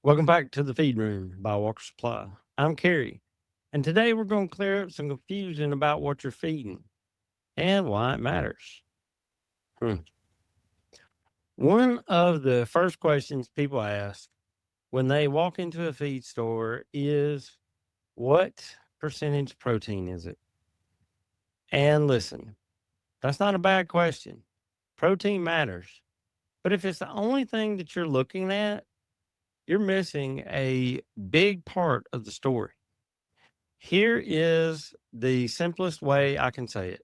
Welcome back to the Feed Room by Walker Supply. I'm Carey, and today we're going to clear up some confusion about what you're feeding and why it matters. Hmm. One of the first questions people ask when they walk into a feed store is, what percentage protein is it? And listen, that's not a bad question. Protein matters. But if it's the only thing that you're looking at, you're missing a big part of the story. Here is the simplest way I can say it.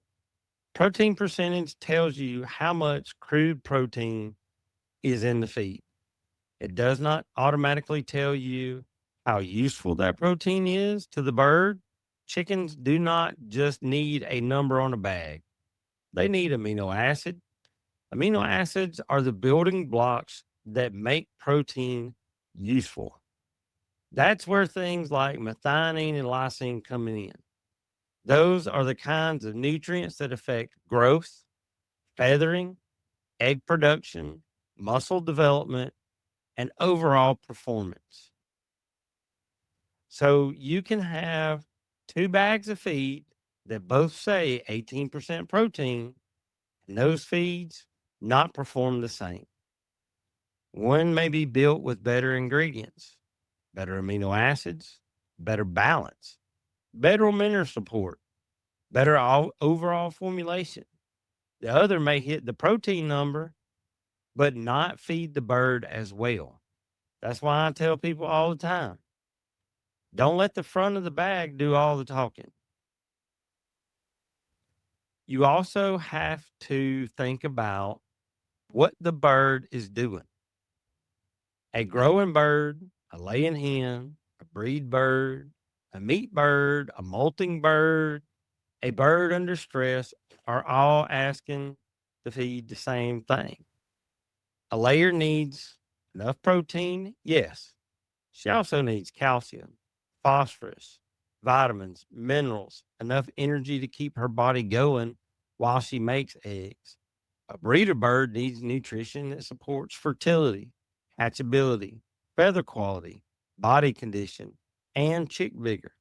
Protein percentage tells you how much crude protein is in the feed. It does not automatically tell you how useful that protein is to the bird. Chickens do not just need a number on a bag, they need amino acid. Amino acids are the building blocks that make protein useful. That's where things like methionine and lysine come in. Those are the kinds of nutrients that affect growth, feathering, egg production, muscle development, and overall performance. So you can have two bags of feed that both say 18% protein, and those feeds not perform the same. One may be built with better ingredients, better amino acids, better balance, better mineral support, better overall formulation. The other may hit the protein number, but not feed the bird as well. That's why I tell people all the time, don't let the front of the bag do all the talking. You also have to think about what the bird is doing. A growing bird, a laying hen, a breed bird, a meat bird, a molting bird, a bird under stress are all asking to feed the same thing. A layer needs enough protein, yes. She also needs calcium, phosphorus, vitamins, minerals, enough energy to keep her body going while she makes eggs. A breeder bird needs nutrition that supports fertility, hatchability, feather quality, body condition, and chick vigor.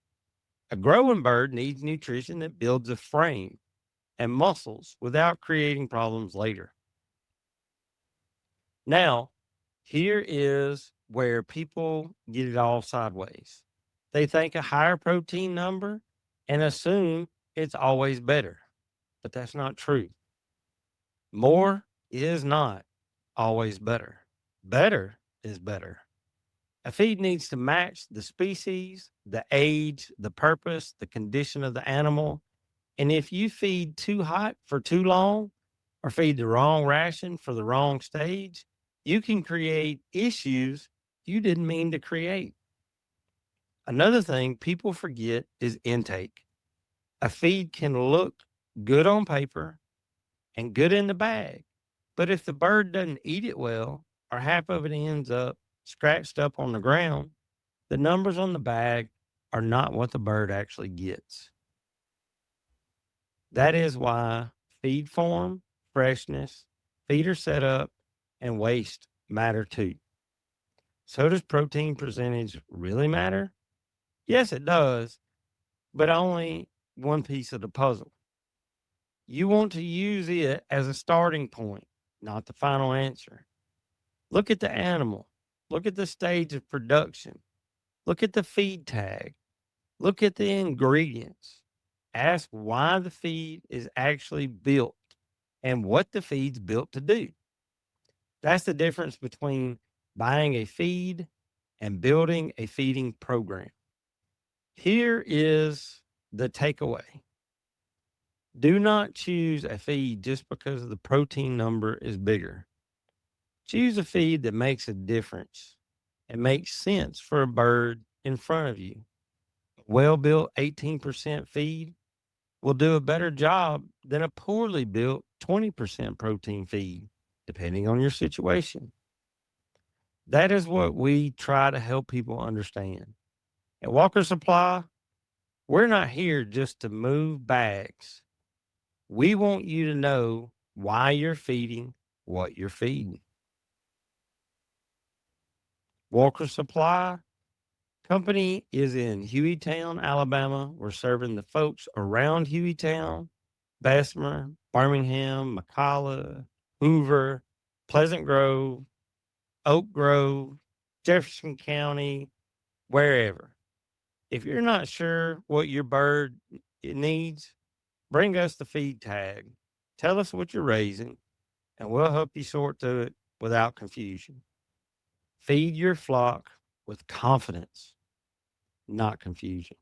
A growing bird needs nutrition that builds a frame and muscles without creating problems later. Now, here is where people get it all sideways. They think a higher protein number and assume it's always better, but that's not true. More is not always better. Better is better. A feed needs to match the species, the age, the purpose, the condition of the animal. And if you feed too hot for too long or feed the wrong ration for the wrong stage, you can create issues you didn't mean to create. Another thing people forget is intake. A feed can look good on paper and good in the bag, but if the bird doesn't eat it well or half of it ends up scratched up on the ground, the numbers on the bag are not what the bird actually gets. That is why feed form, freshness, feeder setup, and waste matter too. So, does protein percentage really matter? Yes, it does, but only one piece of the puzzle. You want to use it as a starting point, not the final answer. Look at the animal, look at the stage of production, look at the feed tag, look at the ingredients. Ask why the feed is actually built and what the feed's built to do. That's the difference between buying a feed and building a feeding program. Here is the takeaway. Do not choose a feed just because the protein number is bigger. Choose a feed that makes a difference and makes sense for a bird in front of you. A well built 18% feed will do a better job than a poorly built 20% protein feed, depending on your situation. That is what we try to help people understand. At Walker Supply, we're not here just to move bags. We want you to know why you're feeding what you're feeding. Walker Supply Company is in Hueytown, Alabama. We're serving the folks around Hueytown, Bessemer, Birmingham, McCalla, Hoover, Pleasant Grove, Oak Grove, Jefferson County, wherever. If you're not sure what your bird needs, bring us the feed tag. Tell us what you're raising, and we'll help you sort through it without confusion. Feed your flock with confidence, not confusion.